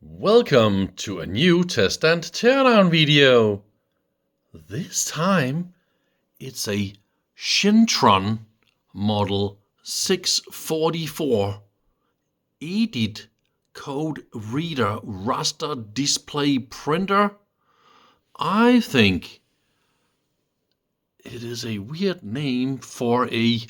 Welcome to a new test and teardown video. This time it's a Shintron model 644 edit code reader raster display printer. I think it is a weird name for a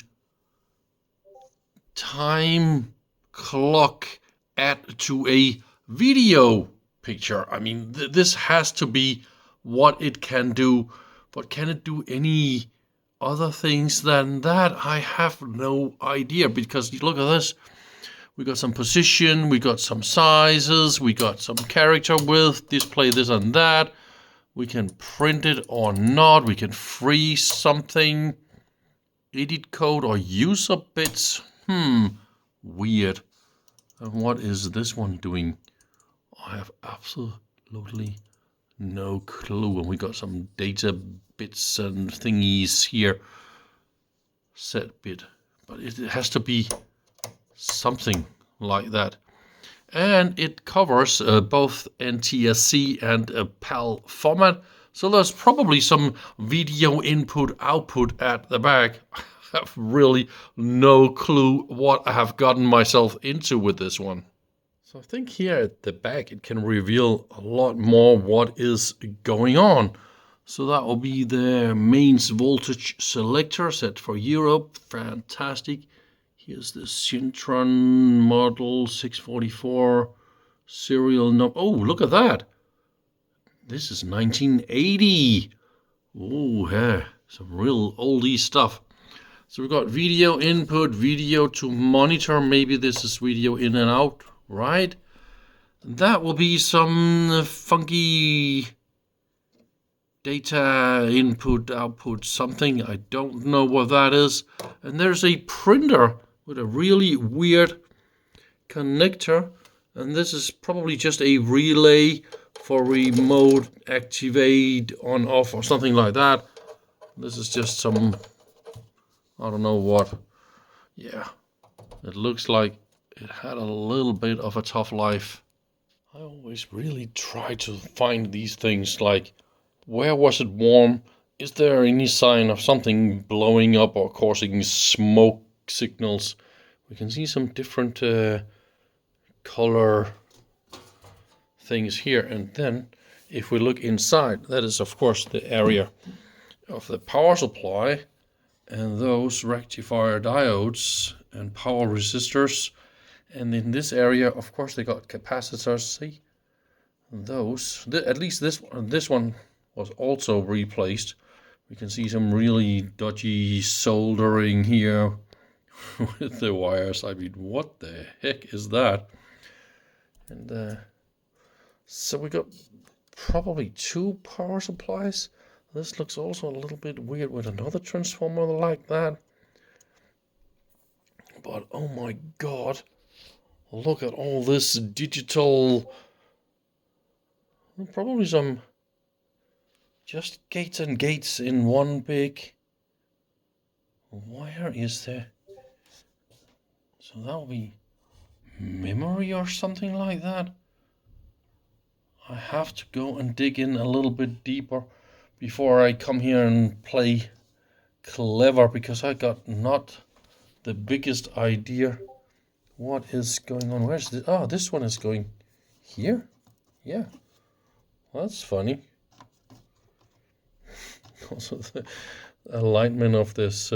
time clock add to a video picture. I mean, this has to be what it can do, but can it do any other things than that? I have no idea, because look at this. We got some position, we got some sizes, we got some character width, display this and that. We can print it or not, we can freeze something, edit code or user bits. Weird. And what is this one doing? I have absolutely no clue. And we got some data bits and thingies here. Set bit. But it has to be something like that. And it covers both NTSC and PAL format. So there's probably some video input output at the back. I have really no clue what I have gotten myself into with this one. So I think here at the back it can reveal a lot more what is going on. So that will be the mains voltage selector set for Europe. Fantastic. Here's the Shintron model 644 serial number. Oh, look at that. This is 1980. Oh, yeah, some real oldie stuff. So we've got video input, video to monitor. Maybe this is video in and out. Right, that will be some funky data input, output, something. I don't know what that is. And there's a printer with a really weird connector. And this is probably just a relay for remote activate on off or something like that. This is just some, I don't know what. Yeah, it looks like it had a little bit of a tough life. I always really try to find these things, like where was it warm? Is there any sign of something blowing up or causing smoke signals? We can see some different color things here. And then if we look inside, that is of course the area of the power supply and those rectifier diodes and power resistors. And in this area, of course, they got capacitors. See, those. At least this one was also replaced. We can see some really dodgy soldering here with the wires. I mean, what the heck is that? And so we got probably two power supplies. This looks also a little bit weird with another transformer like that. But oh my God. Look at all this digital, probably some just gates and gates in one big. Where is there? So that will be memory or something like that. I have to go and dig in a little bit deeper before I come here and play clever, because I got not the biggest idea. What is going on? Where's this? Oh, this one is going here. Yeah, well, that's funny. Also, the alignment of this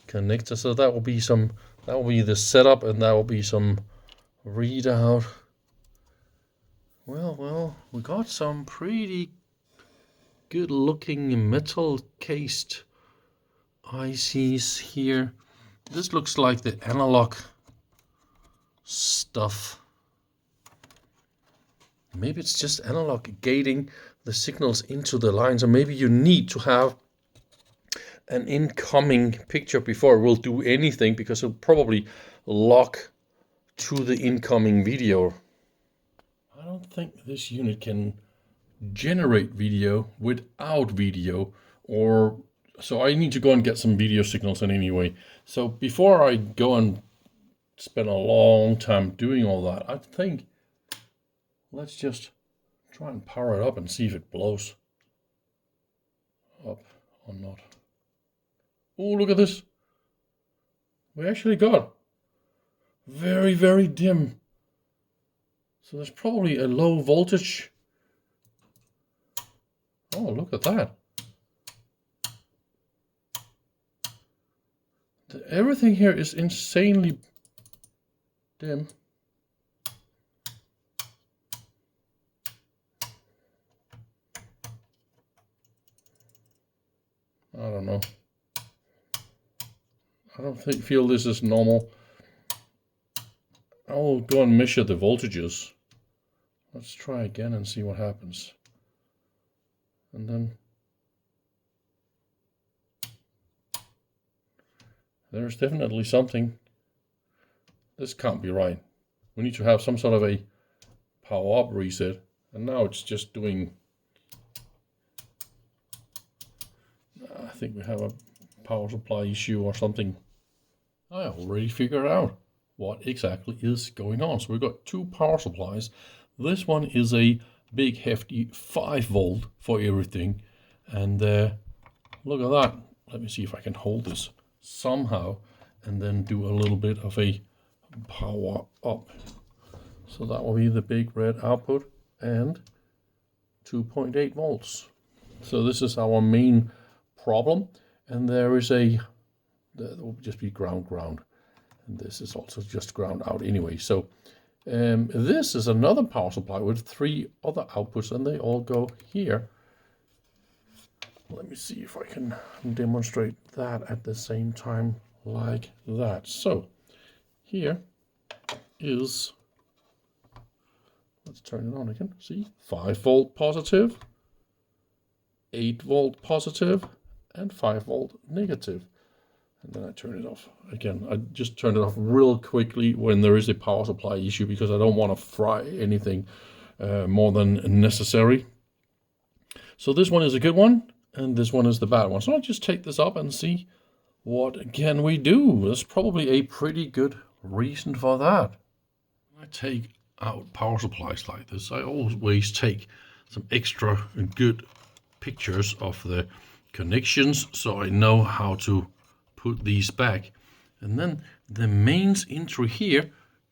connector. So that will be some. That will be the setup, and that will be some readout. Well, we got some pretty good-looking metal-cased ICs here. This looks like the analog stuff. Maybe it's just analog gating the signals into the lines, or maybe you need to have an incoming picture before it will do anything, because it'll probably lock to the incoming video. I don't think this unit can generate video without video, or so I need to go and get some video signals in anyway. So before I go and spend a long time doing all that, I think let's just try and power it up and see if it blows up or not. Oh, look at this. We actually got very, very dim. So there's probably a low voltage. Oh, look at that. Everything here is insanely dim. I don't know. I don't feel this is normal. I will go and measure the voltages. Let's try again and see what happens. And then there's definitely something. This can't be right. We need to have some sort of a power up reset. And now it's just doing. I think we have a power supply issue or something. I already figured out what exactly is going on. So we've got two power supplies. This one is a big hefty 5 volt for everything. And look at that. Let me see if I can hold this somehow and then do a little bit of a power up. So that will be the big red output and 2.8 volts. So this is our main problem. And there is that will just be ground. And this is also just ground out anyway. So this is another power supply with 3 other outputs, and they all go here. Let me see if I can demonstrate that at the same time like that. So here is, let's turn it on again. See, 5 volt positive, 8 volt positive, and 5 volt negative. And then I turn it off again. I just turn it off real quickly when there is a power supply issue because I don't want to fry anything more than necessary. So this one is a good one and this one is the bad one. So I'll just take this up and see what can we do. There's probably a pretty good reason for that. When I take out power supplies like this, I always take some extra good pictures of the connections so I know how to put these back. And then the mains into here,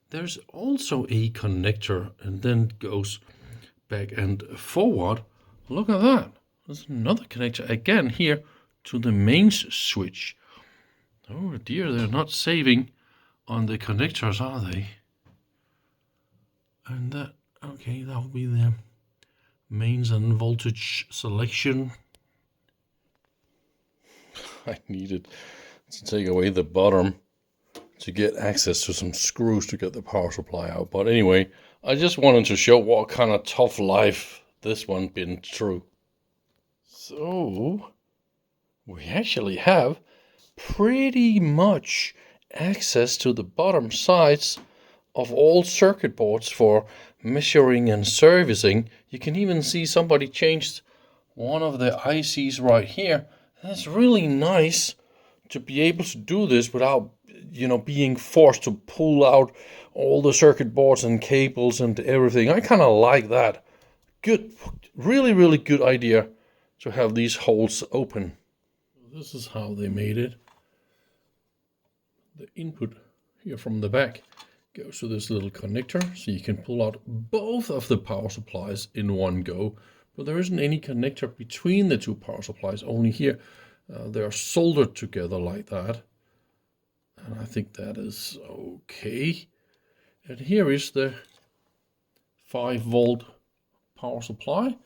there's also a connector and then goes back and forward. Look at that. There's another connector again here to the mains switch. Oh dear, they're not saving on the connectors, are they? And that, okay, that will be the mains and voltage selection. I needed to take away the bottom to get access to some screws to get the power supply out. But anyway, I just wanted to show what kind of tough life this one been through. So we actually have pretty much access to the bottom sides of all circuit boards for measuring and servicing. You can even see somebody changed one of the ICs right here. That's really nice to be able to do this without, being forced to pull out all the circuit boards and cables and everything. I kind of like that. Good, really, really good idea to have these holes open. This is how they made it. The input here from the back goes to this little connector, so you can pull out both of the power supplies in one go. But there isn't any connector between the two power supplies, only here. They are soldered together like that. And I think that is okay. And here is the 5 volt power supply.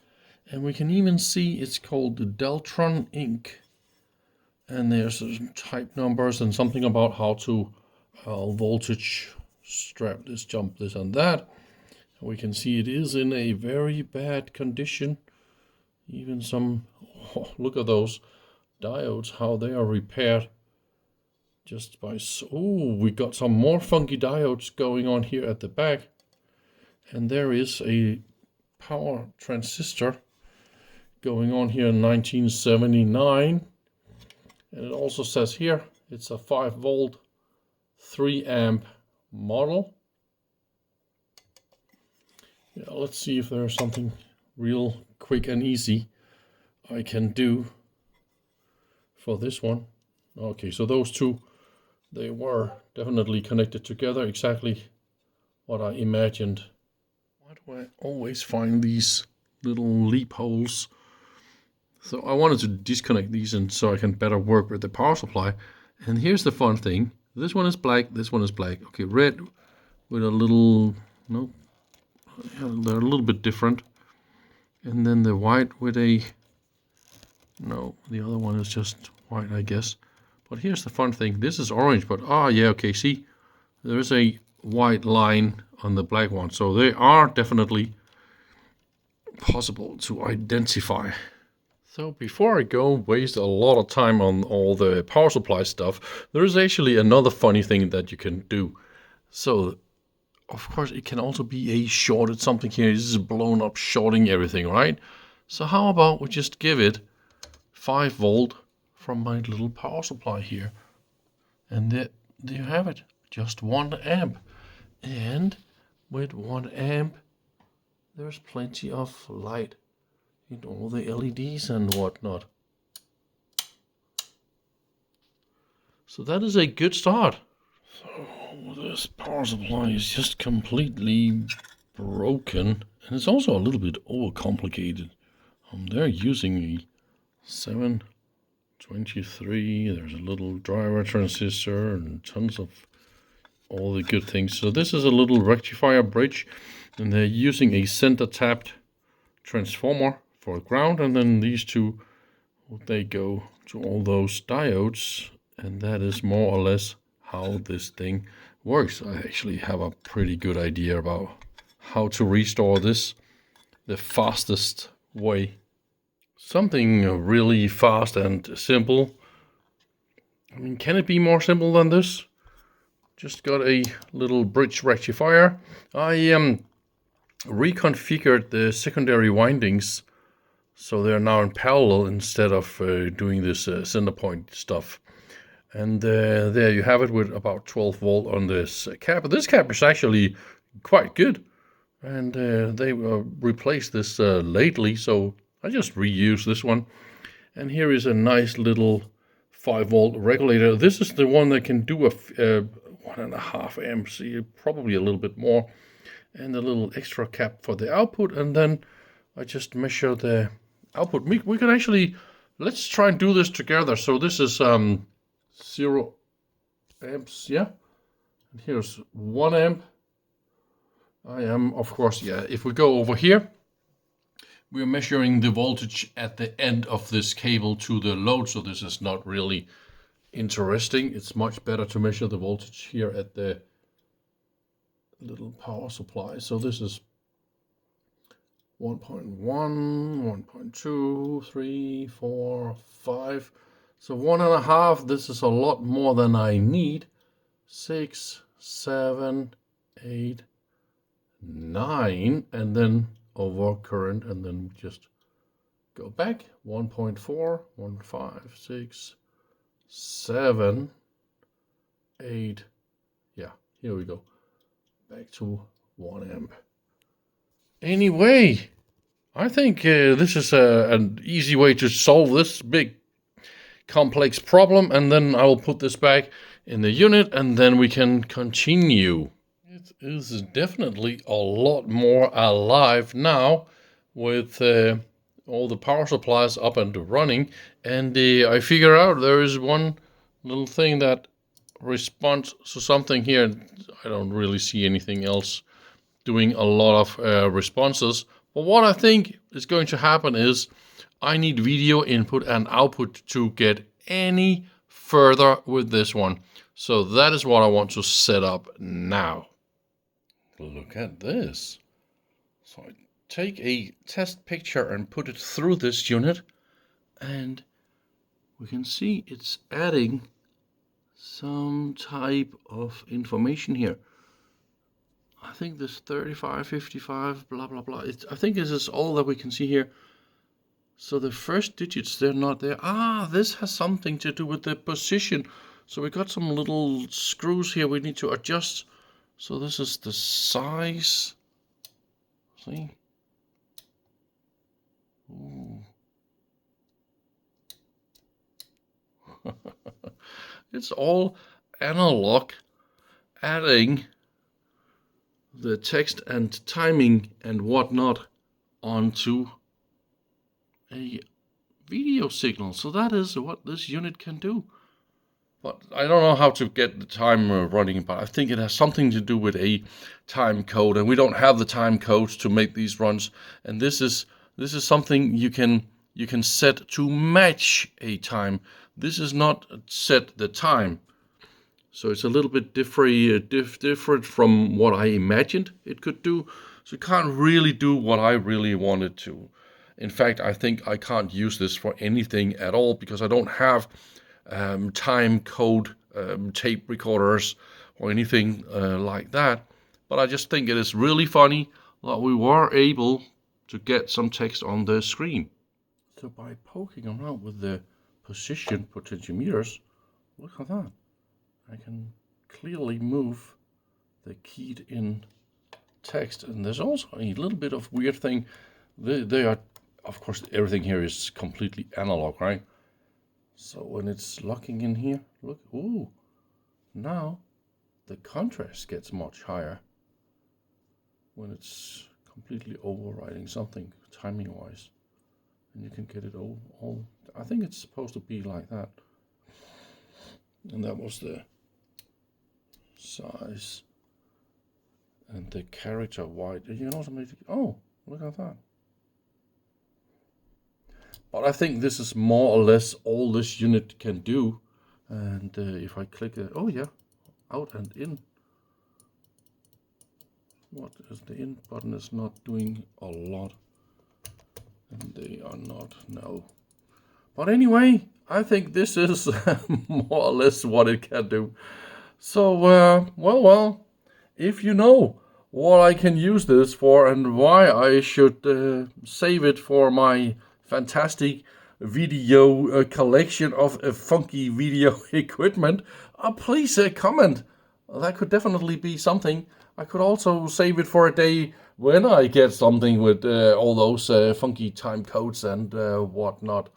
And we can even see it's called the Deltron Inc. And there's some type numbers and something about how to voltage strap this, jump this and that. And we can see it is in a very bad condition. Even some, look at those diodes, how they are repaired just by, we got some more funky diodes going on here at the back. And there is a power transistor going on here in 1979. And it also says here, it's a 5 volt, 3 amp model. Yeah, let's see if there's something real quick and easy I can do for this one. Okay, so those two, they were definitely connected together, exactly what I imagined. Why do I always find these little leap holes? So I wanted to disconnect these and so I can better work with the power supply. And here's the fun thing. This one is black, this one is black. Okay, red with a little, no, they're a little bit different. And then the white with a, no, the other one is just white, I guess. But here's the fun thing. This is orange, but yeah, okay, see, there's a white line on the black one. So they are definitely possible to identify. So before I go waste a lot of time on all the power supply stuff, there is actually another funny thing that you can do. So, of course, it can also be a shorted something here. This is blown up, shorting everything, right? So how about we just give it 5 volt from my little power supply here. And there you have it, just 1 amp. And with 1 amp, there's plenty of light in all the LEDs and whatnot. So that is a good start. So this power supply is just completely broken, and it's also a little bit overcomplicated. They're using a 723. There's a little driver transistor and tons of all the good things. So this is a little rectifier bridge, and they're using a center tapped transformer for ground, and then these two, they go to all those diodes, and that is more or less how this thing works. I actually have a pretty good idea about how to restore this the fastest way. Something really fast and simple. I mean, can it be more simple than this? Just got a little bridge rectifier. I reconfigured the secondary windings so they're now in parallel instead of doing this center point stuff. And there you have it with about 12 volt on this cap. This cap is actually quite good. And they replaced this lately, so I just reused this one. And here is a nice little 5 volt regulator. This is the one that can do a 1.5 amps, probably a little bit more. And a little extra cap for the output. And then I just measure the output. We can actually, let's try and do this together. So this is 0 amps, yeah. And here's 1 amp. I am, of course, yeah. If we go over here, we're measuring the voltage at the end of this cable to the load. So this is not really interesting. It's much better to measure the voltage here at the little power supply. So this is 1.1, 1.2, 3, 4, 5. So 1.5. This is a lot more than I need. 6, 7, 8, 9, and then over current, and then just go back. 1.4, 1, 5, 6, 7, 8. Yeah, here we go. Back to 1 amp. Anyway, I think this is an easy way to solve this big complex problem, and then I will put this back in the unit and then we can continue. It is definitely a lot more alive now with all the power supplies up and running, and I figure out there is one little thing that responds to something here. I don't really see anything else doing a lot of responses. But what I think is going to happen is I need video input and output to get any further with this one. So that is what I want to set up now. Look at this. So I take a test picture and put it through this unit, and we can see it's adding some type of information here. I think this 35, 55, blah, blah, blah. I think this is all that we can see here. So the first digits, they're not there. This has something to do with the position. So we got some little screws here we need to adjust. So this is the size. See? Ooh. It's all analog, adding the text and timing and whatnot onto a video signal. So that is what this unit can do. But I don't know how to get the time running, but I think it has something to do with a time code, and we don't have the time codes to make these runs. And this is something you can set to match a time. This is not set the time, so it's a little bit different from what I imagined it could do. So it can't really do what I really wanted to. In fact, I think I can't use this for anything at all because I don't have time code tape recorders or anything like that. But I just think it is really funny that we were able to get some text on the screen. So by poking around with the position potentiometers, look at that. I can clearly move the keyed in text. And there's also a little bit of weird thing. They are, of course, everything here is completely analog, right? So when it's locking in here, look, ooh, now the contrast gets much higher when it's completely overriding something timing-wise. And you can get it all, I think it's supposed to be like that. And that was the size and the character white. You can also make it, oh, look at that. But I think this is more or less all this unit can do. And if I click it, oh yeah, out and in. What is the in button is not doing a lot. And they are not, no. But anyway, I think this is more or less what it can do. So, well, if you know what I can use this for and why I should save it for my fantastic video collection of funky video equipment, please comment. That could definitely be something. I could also save it for a day when I get something with all those funky time codes and whatnot.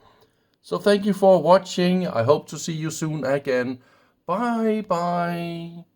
So thank you for watching. I hope to see you soon again. Bye bye.